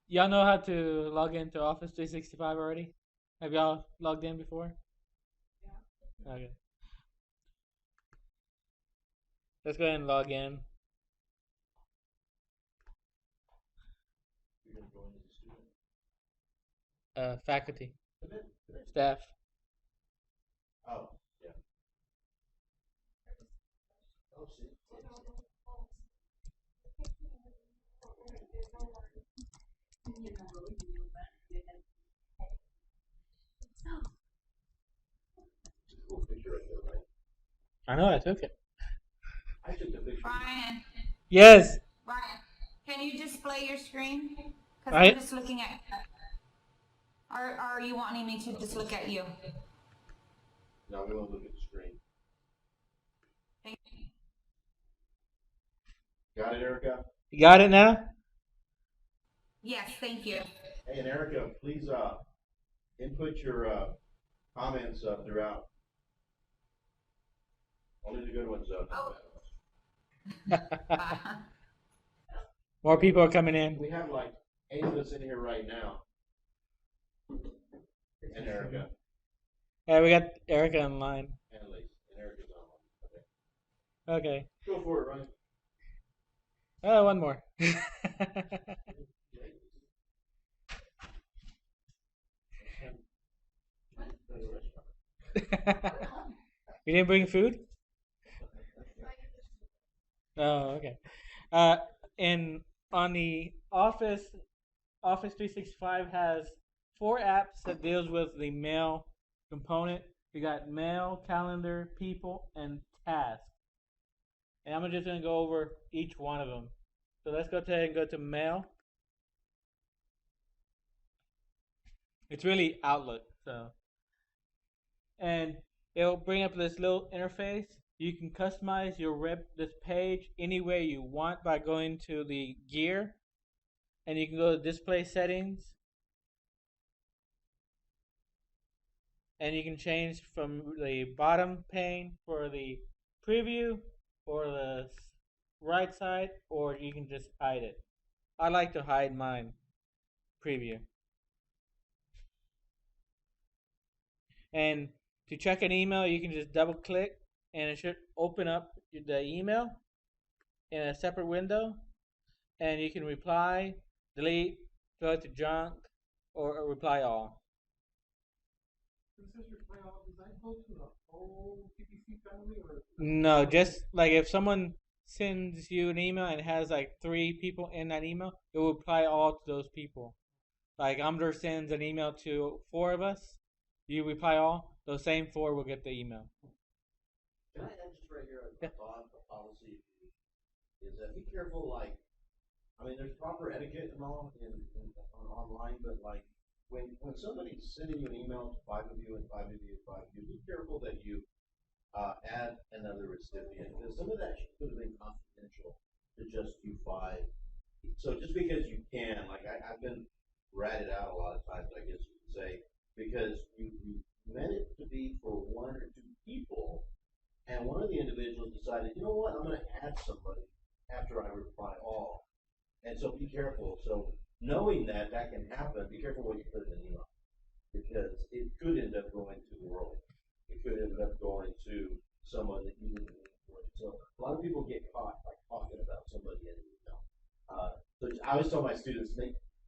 Y'all know how to log into Office 365 already? Have y'all logged in before? Okay. Let's go ahead and log in. Faculty, staff. I know I took it. Brian, Yes. Brian, can you display your screen? Because I'm I just looking at. Or are you wanting me to just look at you? No, we want to look at the screen. Thank you. Got it, Erica? You got it now? Yes, thank you. Hey, and Erica, please input your comments throughout. Only the good ones, though. Oh. More people are coming in. We have like 8 of us in here right now. And Erica. Yeah, we got Erica online. And Lacey. And Erica's online. Okay. Go for it, Ryan. Oh, one more. You didn't bring food? Oh, okay. And on the Office 365 has 4 apps that deals with the mail component. We got mail, calendar, people, and tasks. And I'm just going to go over each one of them. So let's go ahead and go to mail. It's really Outlook, so. And it'll bring up this little interface. You can customize this page any way you want by going to the gear, and you can go to display settings, and you can change from the bottom pane for the preview or the right side, or you can just hide it. I like to hide mine preview. And to check an email, you can just double click and it should open up the email in a separate window, and you can reply, delete, go to junk, or reply all. No, just like if someone sends you an email and has like 3 people in that email, it will reply all to those people. Like Amder sends an email to 4 of us, you reply all, those same 4 will get the email. Can I add just right here a thought, a policy? Is that be careful, like, I mean, there's proper etiquette and all online, but like, when somebody's sending you an email to 5 of you and 5 of you and 5 of you, be careful that you add another recipient, because some of that could have been confidential to just you 5. So just because you can, like, I've been ratted out a lot of times, I guess you could say, because you meant it to be for 1 or 2 people, and one of the individuals decided, you know what, I'm going to add somebody after I reply all. And so be careful. So knowing that can happen, be careful what you put in an email, because it could end up going to the world. It could end up going to someone that you didn't mean for it. So a lot of people get caught like talking about somebody in an email. So I always tell my students,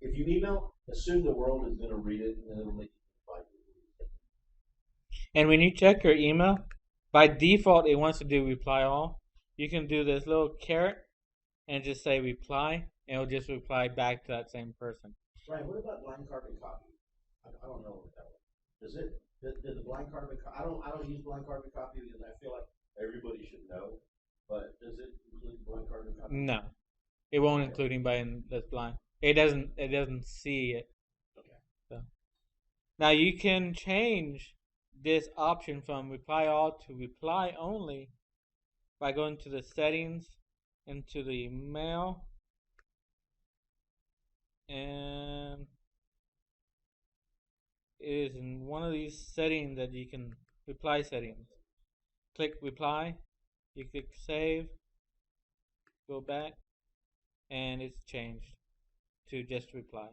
if you email, assume the world is going to read it, and then it'll make you reply. And when you check your email, by default it wants to do reply all. You can do this little caret and just say reply, and it'll just reply back to that same person. Right. What about blind carbon copy? I don't know what that was. Does it? Does the blind carbon? I don't use blind carbon copy because I feel like everybody should know. But does it include blind carbon copy? No, it won't include anybody that's blind. It doesn't see it. Okay. So now you can change this option from reply all to reply only by going to the settings into the mail, and it is in one of these settings that you can reply settings. Click reply, you click save, go back, and it's changed to just reply.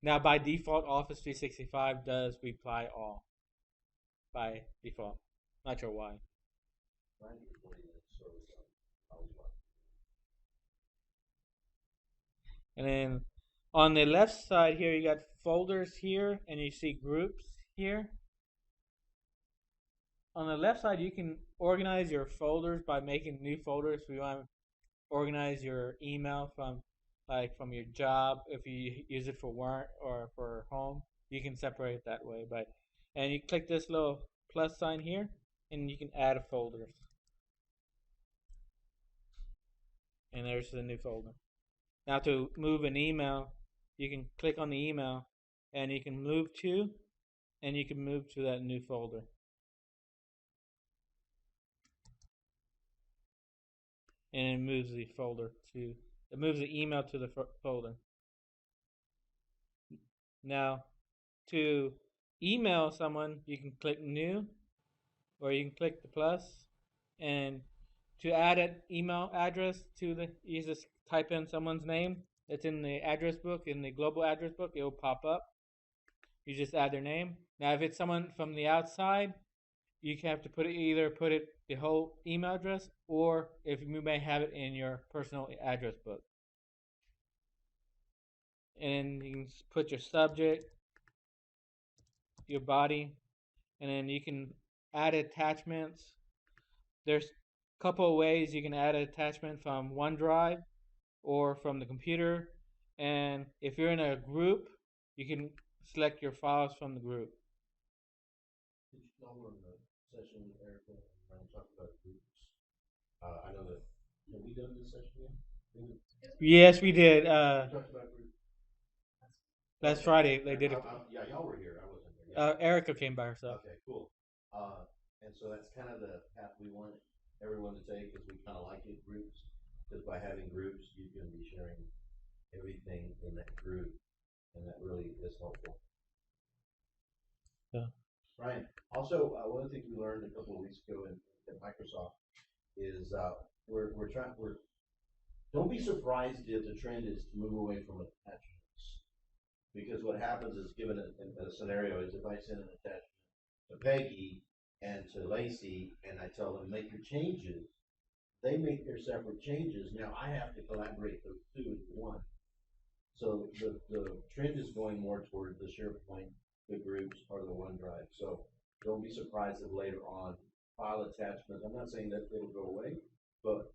Now, by default, Office 365 does reply all by default. Not sure why. And then on the left side here, you got folders here, and you see groups here. On the left side, you can organize your folders by making new folders. If you want to organize your email from your job, if you use it for work or for home, you can separate it that way. And you click this little plus sign here, and you can add a folder. And there's the new folder. Now to move an email, you can click on the email, and you can move to that new folder. And it moves the email to the folder. Now, to email someone, you can click new, or you can click the plus, and to add an email address you just type in someone's name that's in the address book, in the global address book, it will pop up. You just add their name. Now, if it's someone from the outside, you have to put the whole email address, or if you may have it in your personal address book. And you can put your subject, your body, and then you can add attachments. There's a couple of ways you can add an attachment from OneDrive or from the computer. And if you're in a group, you can select your files from the group. Did you know we're in the session with Erica and talk about groups? I know that. Have we done this session yet? Yes, we did. We talked about groups. Last Friday they did it. Yeah, y'all were here. I wasn't here. Erica came by herself. Okay, cool. And so that's kind of the path we want everyone to take, because we kind of like it, groups. Because by having groups, you can be sharing everything in that group, and that really is helpful. Yeah. Ryan, also, one of the things we learned a couple of weeks ago at Microsoft is don't be surprised if the trend is to move away from attachments. Because what happens is, given a scenario, is if I send an attachment to Peggy and to Lacey, and I tell them make your changes, they make their separate changes. Now I have to collaborate those two into one. So the trend is going more toward the SharePoint, the groups, or the OneDrive. So don't be surprised if later on file attachments. I'm not saying that it'll go away, but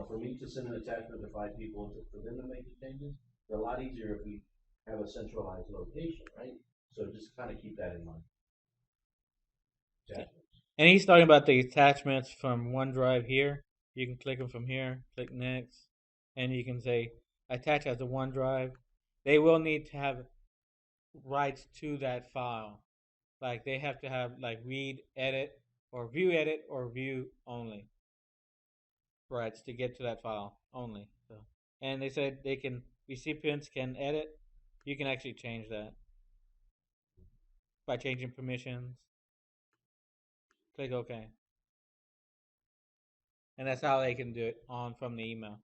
for me to send an attachment to 5 people for them to make the changes, it's a lot easier if we have a centralized location, right? So just kind of keep that in mind. Attachments. And he's talking about the attachments from OneDrive here. You can click them from here, click next, and you can say attach as a OneDrive. They will need to have rights to that file. Like they have to have read, edit, or view only rights to get to that file only. So, and they said recipients can edit. You can actually change that by changing permissions. Click OK. And that's how they can do it from the email.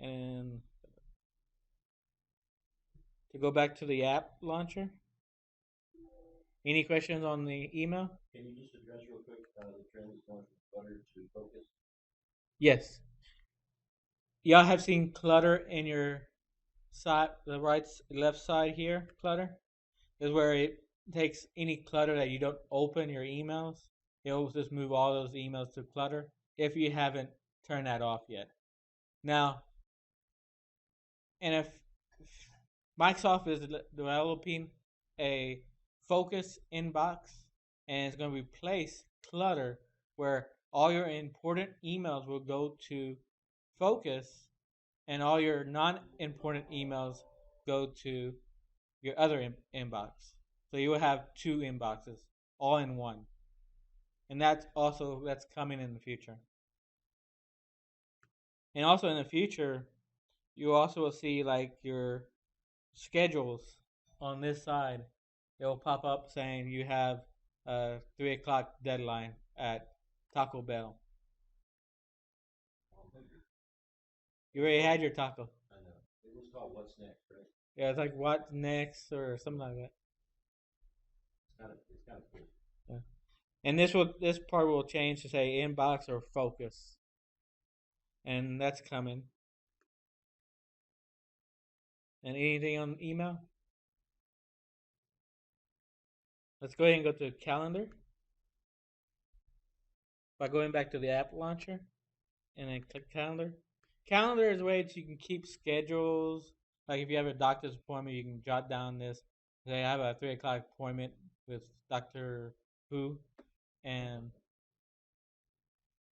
And to go back to the app launcher. Any questions on the email? Can you just address real quick the trend is going from clutter to focus? Yes. Y'all have seen clutter in your side, the left side here. Clutter is where it takes any clutter that you don't open your emails. It'll just move all those emails to clutter if you haven't turned that off yet. Now, and if Microsoft is developing a focus inbox, and it's going to replace clutter, where all your important emails will go to focus, and all your non-important emails go to your other inbox. So you will have 2 inboxes all in one, and that's coming in the future. And also in the future, you also will see your schedules on this side. It will pop up saying you have a 3 o'clock deadline at Taco Bell. You already had your taco. I know. It was called What's Next, right? Yeah, it's like what next or something like that. It's kind of cool. Yeah. And this part will change to say inbox or focus, and that's coming. And anything on email? Let's go ahead and go to calendar by going back to the app launcher and then click calendar. Calendar is a way that you can keep schedules. Like if you have a doctor's appointment, you can jot down this. Say I have a 3 o'clock appointment with Doctor Who, and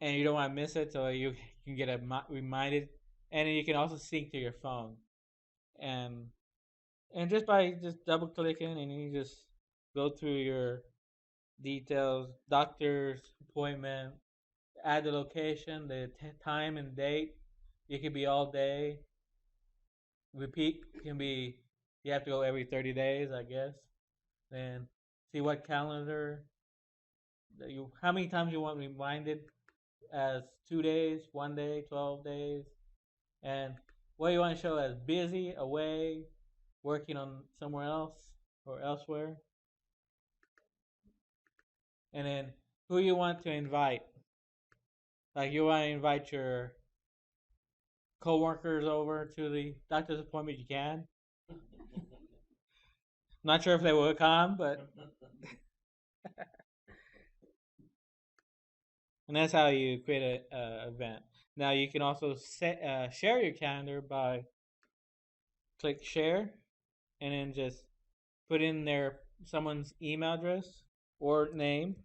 you don't want to miss it, so you can get reminded, and you can also sync to your phone, and just by just double clicking, and you just go through your details, doctor's appointment, add the location, the time and date. It could be all day. Repeat can be you have to go every 30 days, I guess. Then see what calendar that you how many times you want reminded as 2 days, 1 day, 12 days, and what you want to show as busy, away, working on somewhere else or elsewhere, and then who you want to invite. Like you want to invite your coworkers over to the doctor's appointment, you can. Not sure if they will come, but and that's how you create a event. Now you can also share your calendar by click share, and then just put in their someone's email address or name,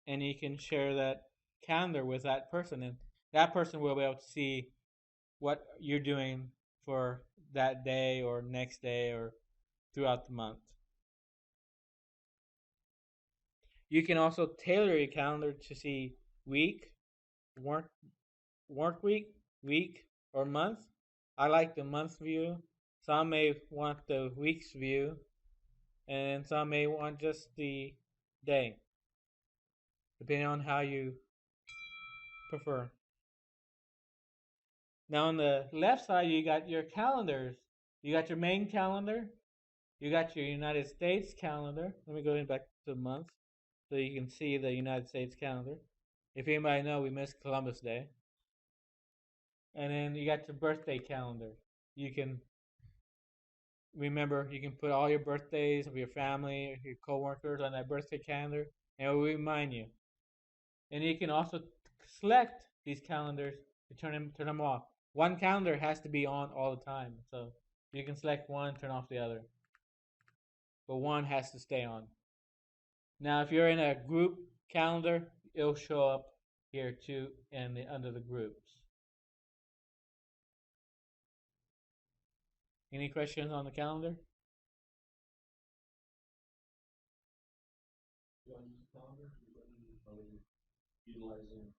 and you can share that calendar with that person, and that person will be able to see what you're doing for that day or next day or throughout the month. You can also tailor your calendar to see week, work week, or month. I like the month view. Some may want the week's view, and some may want just the day, depending on how you prefer. Now on the left side, you got your calendars. You got your main calendar. You got your United States calendar. Let me go back to the month so you can see the United States calendar. If anybody know, we missed Columbus Day. And then you got your birthday calendar. You can remember, you can put all your birthdays of your family, your coworkers on that birthday calendar, and it will remind you. And you can also select these calendars to turn them off. One calendar has to be on all the time, so you can select one, turn off the other, but one has to stay on. Now, if you're in a group calendar, it'll show up here too, under the groups. Any questions on the calendar? Utilizing,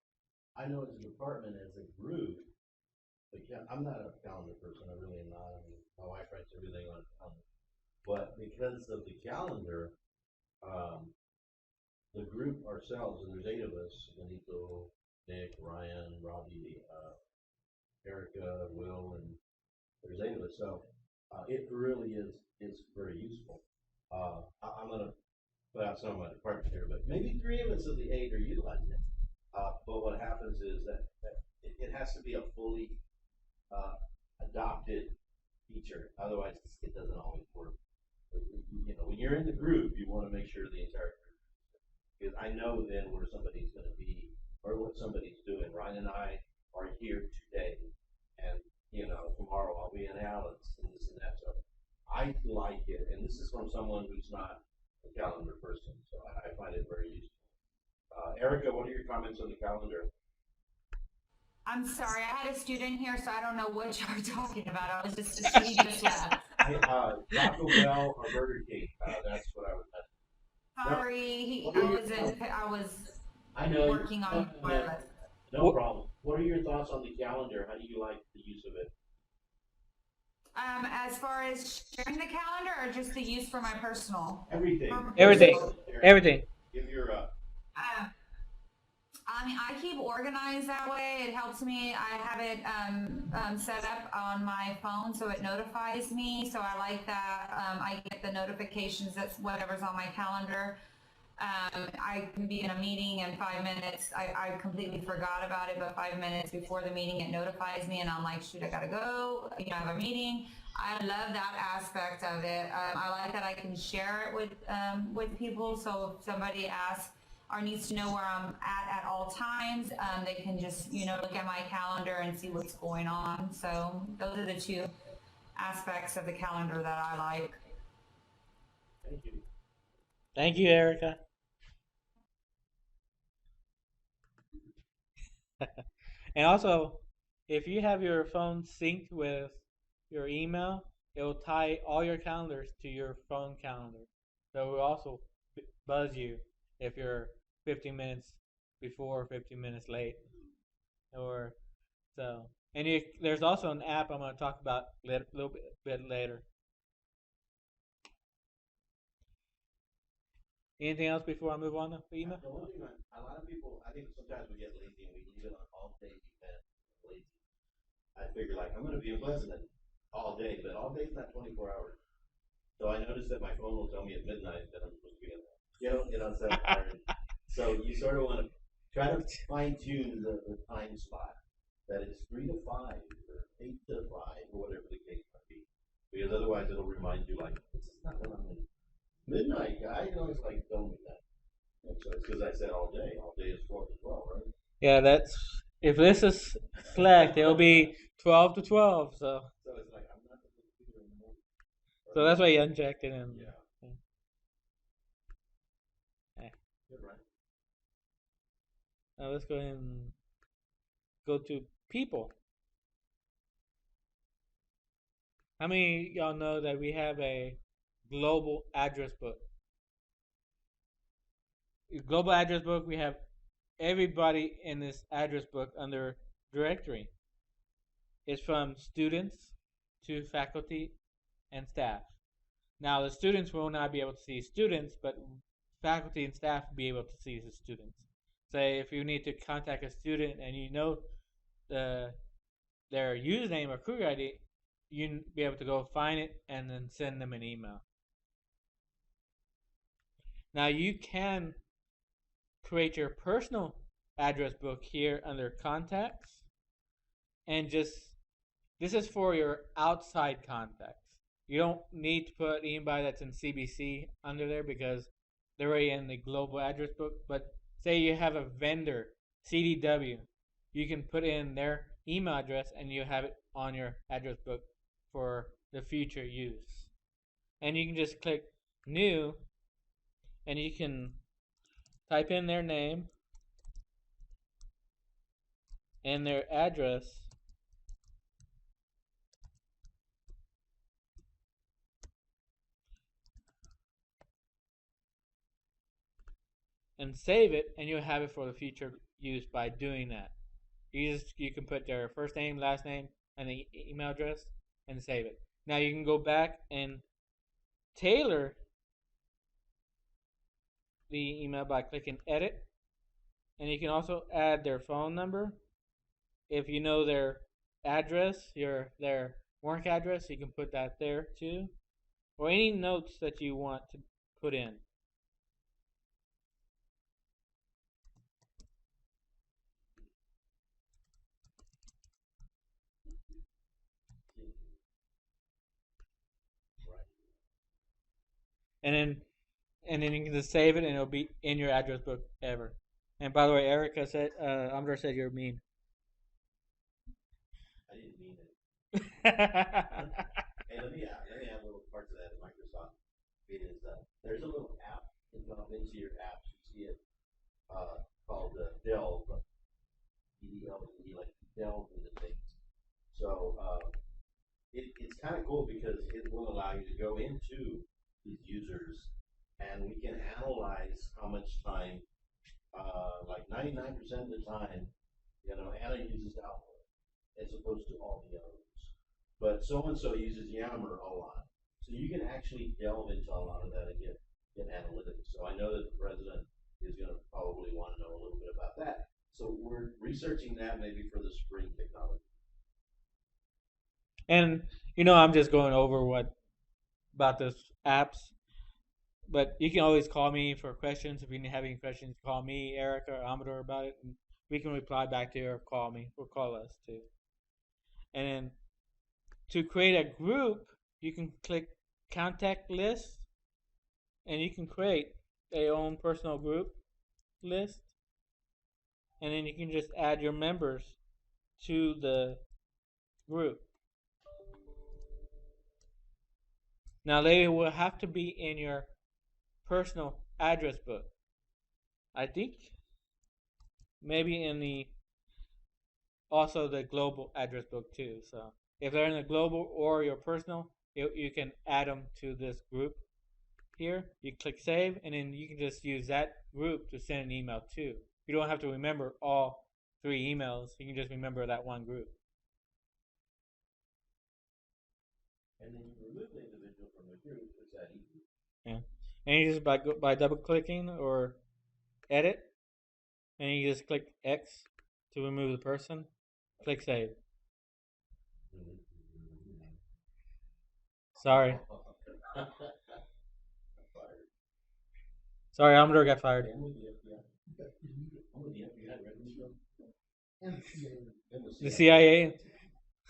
I know as a department, as a group, I'm not a calendar person. I really am not. I mean, my wife writes everything on a calendar. But because of the calendar, the group ourselves, and there's 8 of us: Benito, Nick, Ryan, Robbie, Erica, Will, and there's 8 of us. So it really is very useful. I'm gonna put out some of my department here, but maybe 3 of us of the 8 are utilizing it. But what happens is that it has to be a fully adopted feature. Otherwise, it doesn't always work. You know, when you're in the group, you want to make sure the entire group, because I know then where somebody's going to be or what somebody's doing. Ryan and I are here today, and tomorrow I'll be in Alice and this and that. So I like it, and this is from someone who's not a calendar person, so I find it very useful. Erica, what are your comments on the calendar? I'm sorry, I had a student here, so I don't know what you're talking about. I was just she just left. Taco Bell or Burger King? That's what I was asking. Sorry, I know working on wireless. No problem. What are your thoughts on the calendar? How do you like the use of it? As far as sharing the calendar or just the use for my personal? Everything. Everything. Give your mean, I keep organized that way. It helps me. I have it set up on my phone so it notifies me. So I like that. I get the notifications. That's whatever's on my calendar. I can be in a meeting in 5 minutes. I completely forgot about it, but 5 minutes before the meeting, it notifies me, and I'm like, shoot, I gotta go. You know, I have a meeting. I love that aspect of it. I like that I can share it with people. So if somebody asks or needs to know where I'm at all times, they can just look at my calendar and see what's going on. So those are the two aspects of the calendar that I like. Thank you. Thank you, Erica. And also, if you have your phone synced with your email, it will tie all your calendars to your phone calendar. So it will also buzz you if you're 15 minutes before or 15 minutes late. Or so. And there's also an app I'm going to talk about a little bit later. Anything else before I move on to email? The one thing a lot of people, I think sometimes we get lazy and we leave it on all day event. Lazy. I figure like I'm going to be in Pleasant all day, but all day's not 24 hours. So I noticed that my phone will tell me at midnight that I'm supposed to be in there. So so you sort of want to try to fine tune the time slot that it's 3 to 5 or 8 to 5 or whatever the case might be. Because otherwise it'll remind you like, this is not when I'm in midnight, guy. It's like, don't do that. And so it's because I said all day. All day is 4 to 12, right? Yeah, that's if this is select, it'll be 12 to 12. So it's like I'm not supposed to be there anymore. So that's why you unchecked it in. Yeah. Okay. Good, right? Now let's go ahead and go to people. How many of y'all know that we have a global address book? Global address book, we have everybody in this address book under directory. It's from students to faculty and staff. Now the students will not be able to see students, but faculty and staff will be able to see the students. Say if you need to contact a student and you know their username or career ID, you'll be able to go find it and then send them an email. Now you can create your personal address book here under contacts, and this is for your outside contacts. You don't need to put anybody that's in CBC under there because they're already in the global address book. But say you have a vendor, CDW, you can put in their email address and you have it on your address book for the future use. And you can just click new and you can type in their name and their address, and save it, and you'll have it for the future use by doing that. You can put their first name, last name, and the email address, and save it. Now you can go back and tailor the email by clicking edit, and you can also add their phone number. If you know their address, their work address, you can put that there too, or any notes that you want to put in. And then you can just save it, and it'll be in your address book ever. And by the way, Erica said, Amber said you're mean. I didn't mean it. Hey, let me add a little part to that in Microsoft. It is there's a little app involved into your apps. You see it called Delve, DLE, like Delve into things. So it's kind of cool because it will allow you to go into these users, and we can analyze how much time, like 99% of the time, Anna uses Outlook as opposed to all the others. But so-and-so uses Yammer a lot. So you can actually delve into a lot of that and get analytics. So I know that the president is going to probably want to know a little bit about that. So we're researching that maybe for the spring technology. And I'm just going over what about this apps, but you can always call me for questions. If you have any questions, call me, Erica, or Amador about it, and we can reply back to you or call me or call us too. And then to create a group, you can click contact list, and you can create a own personal group list, and then you can just add your members to the group. Now they will have to be in your personal address book. I think maybe in the also the global address book too. So if they're in the global or your personal, you can add them to this group here. You click save, and then you can just use that group to send an email to. You don't have to remember all 3 emails. You can just remember that one group. And then you remove the individual from the group. Is that easy? Yeah, and you just by double clicking or edit, and you just click X to remove the person. Click save. Sorry. Sorry, Amador got fired. I'm with the FBI. I'm with the FBI, right? The CIA. And the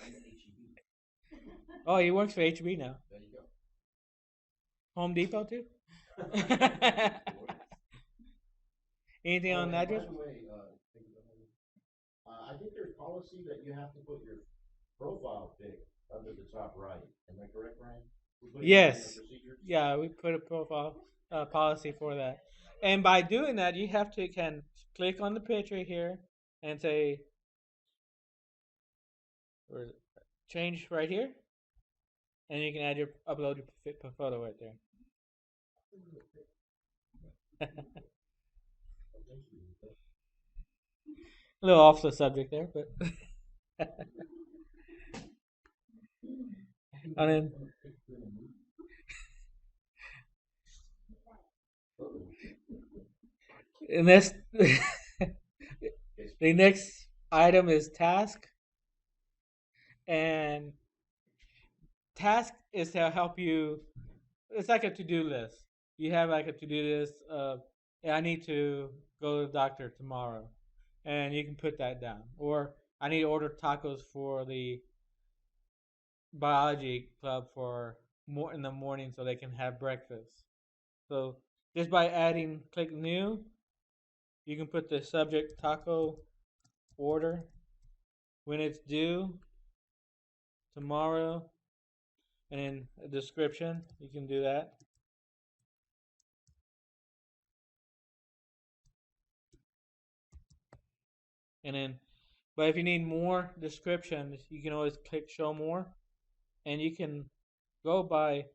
HEB. Oh, he works for HB now. There you go. Home Depot too. Anything on that? By the way, I think there's policy that you have to put your profile pic up at the top right. Am I correct, Ryan? Yes. Yeah, we put a profile policy for that. And by doing that, you can click on the picture here and say, or change right here, and you can upload your photo right there. A little off the subject there, but and then the next item is task, and task is to help you. It's like a to-do list. You have like a to-do list of, I need to go to the doctor tomorrow, and you can put that down. Or I need to order tacos for the biology club for more in the morning so they can have breakfast. So just by click new, you can put the subject taco order, when it's due, tomorrow, and in a description, you can do that. And then, but if you need more descriptions, you can always click show more, and you can go by,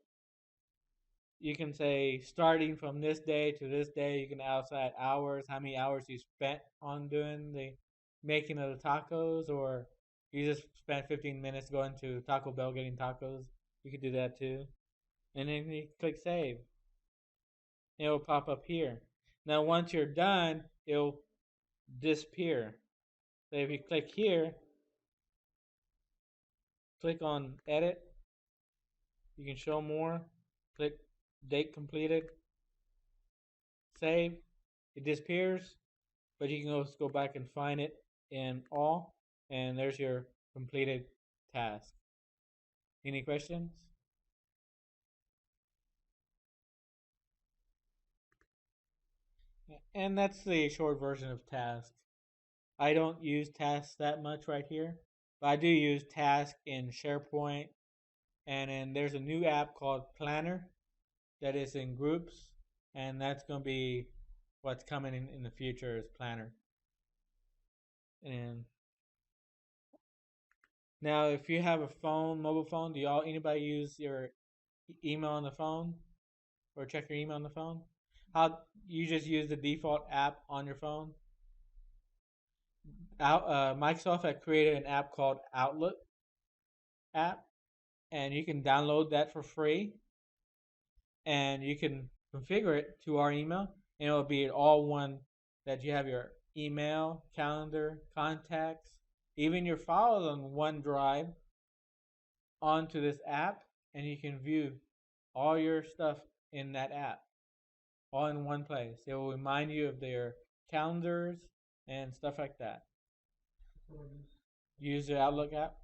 you can say starting from this day to this day. You can also add hours, how many hours you spent on doing the making of the tacos, or you just spent 15 minutes going to Taco Bell getting tacos. You could do that too. And then you click save. It will pop up here. Now once you're done, it'll disappear. So if you click here, click on edit, you can show more, click date completed, save, it disappears, but you can always go back and find it in all, and there's your completed task. Any questions? And that's the short version of task. I don't use tasks that much right here, but I do use task in SharePoint, and then there's a new app called Planner that is in groups, and that's going to be what's coming in the future is Planner. And now if you have a phone, mobile phone, anybody use your email on the phone or check your email on the phone? How you just use the default app on your phone? Microsoft had created an app called Outlook app, and you can download that for free, and you can configure it to our email, and it'll be all one that you have your email, calendar, contacts, even your files on OneDrive onto this app, and you can view all your stuff in that app, all in one place. It will remind you of their calendars and stuff like that. Use the Outlook app,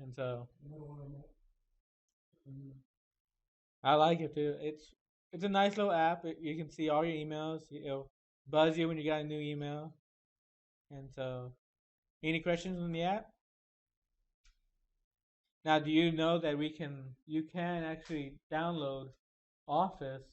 and so I like it too. It's a nice little app. You can see all your emails. It'll buzz you when you got a new email, and so any questions on the app? Now, do you know that you can actually download Office?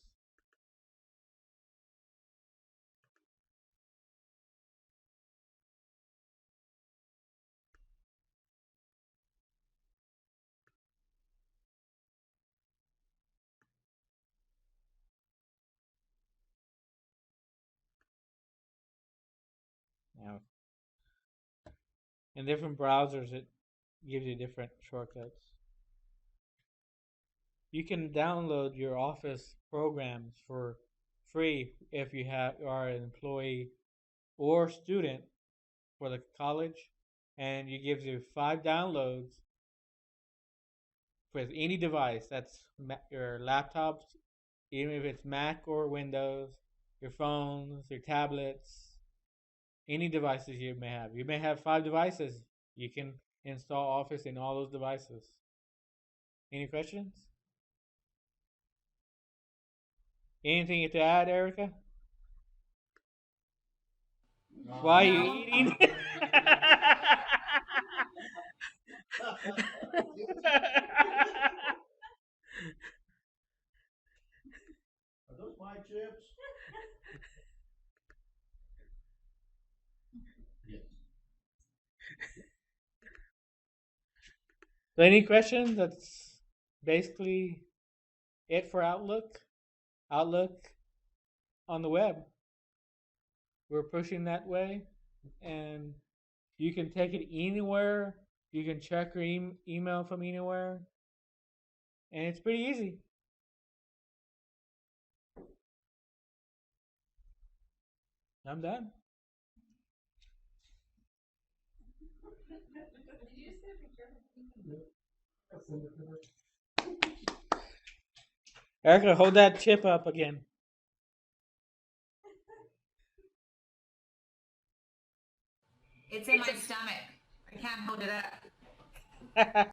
Now, in different browsers, it gives you different shortcuts. You can download your Office programs for free if you are an employee or student for the college, and it gives you 5 downloads with any device. That's your laptops, even if it's Mac or Windows, your phones, your tablets, any devices you may have. You may have 5 devices. You can install Office in all those devices. Any questions? Anything to add, Erica? Why are you No. eating? Are those my chips? Yes. So any questions? That's basically it for Outlook. Outlook on the web. We're pushing that way, and you can take it anywhere. You can check your email from anywhere, and it's pretty easy. I'm done. Erica, hold that chip up again. It's in my stomach. I can't hold it up.